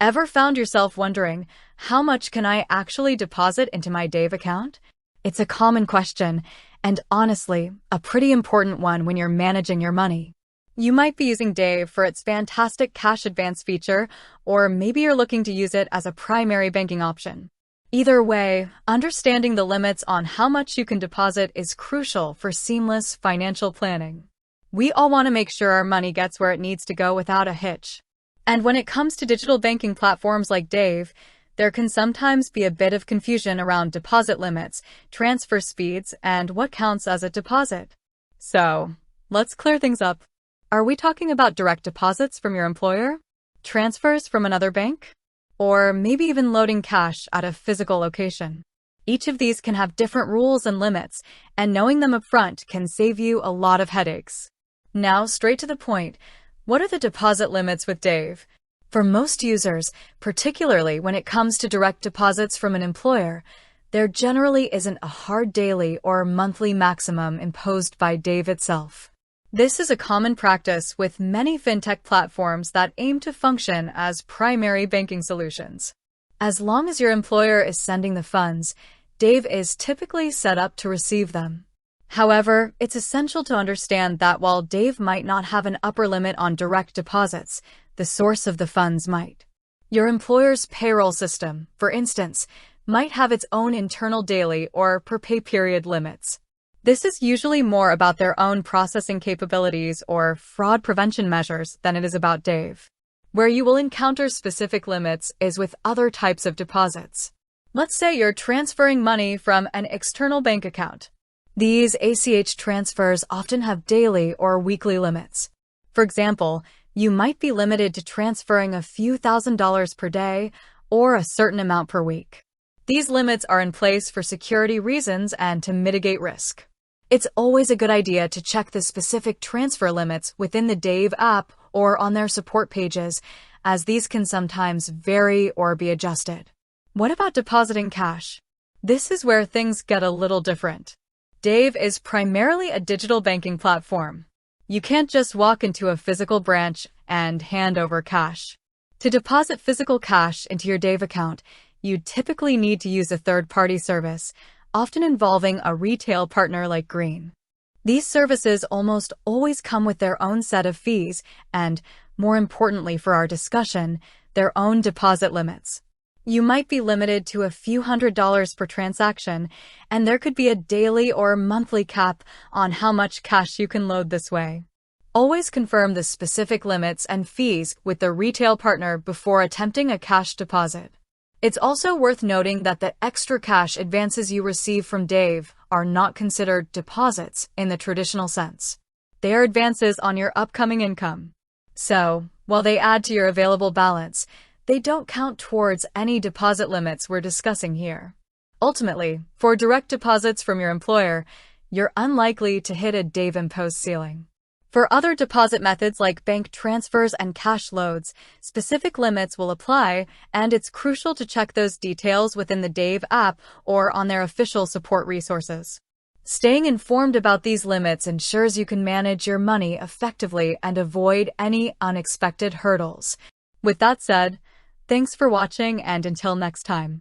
Ever found yourself wondering, how much can I actually deposit into my Dave account? It's a common question, and honestly, a pretty important one when you're managing your money. You might be using Dave for its fantastic cash advance feature, or maybe you're looking to use it as a primary banking option. Either way, understanding the limits on how much you can deposit is crucial for seamless financial planning. We all want to make sure our money gets where it needs to go without a hitch. And when it comes to digital banking platforms like Dave, there can sometimes be a bit of confusion around deposit limits, transfer speeds, and what counts as a deposit. So, let's clear things up. Are we talking about direct deposits from your employer? Transfers from another bank? Or maybe even loading cash at a physical location? Each of these can have different rules and limits, and knowing them upfront can save you a lot of headaches. Now, straight to the point, what are the deposit limits with Dave? For most users, particularly when it comes to direct deposits from an employer, there generally isn't a hard daily or monthly maximum imposed by Dave itself. This is a common practice with many fintech platforms that aim to function as primary banking solutions. As long as your employer is sending the funds, Dave is typically set up to receive them. However, it's essential to understand that while Dave might not have an upper limit on direct deposits, the source of the funds might. Your employer's payroll system, for instance, might have its own internal daily or per pay period limits. This is usually more about their own processing capabilities or fraud prevention measures than it is about Dave. Where you will encounter specific limits is with other types of deposits. Let's say you're transferring money from an external bank account. These ACH transfers often have daily or weekly limits. For example, you might be limited to transferring a few $1,000s per day or a certain amount per week. These limits are in place for security reasons and to mitigate risk. It's always a good idea to check the specific transfer limits within the Dave app or on their support pages, as these can sometimes vary or be adjusted. What about depositing cash? This is where things get a little different. Dave is primarily a digital banking platform. You can't just walk into a physical branch and hand over cash. To deposit physical cash into your Dave account, you typically need to use a third-party service, often involving a retail partner like Green. These services almost always come with their own set of fees and, more importantly for our discussion, their own deposit limits. You might be limited to a few $100s per transaction, and there could be a daily or monthly cap on how much cash you can load this way. Always confirm the specific limits and fees with the retail partner before attempting a cash deposit. It's also worth noting that the extra cash advances you receive from Dave are not considered deposits in the traditional sense. They are advances on your upcoming income. So, while they add to your available balance, they don't count towards any deposit limits we're discussing here. Ultimately, for direct deposits from your employer, you're unlikely to hit a Dave-imposed ceiling. For other deposit methods like bank transfers and cash loads, specific limits will apply, and it's crucial to check those details within the Dave app or on their official support resources. Staying informed about these limits ensures you can manage your money effectively and avoid any unexpected hurdles. With that said, thanks for watching, and until next time.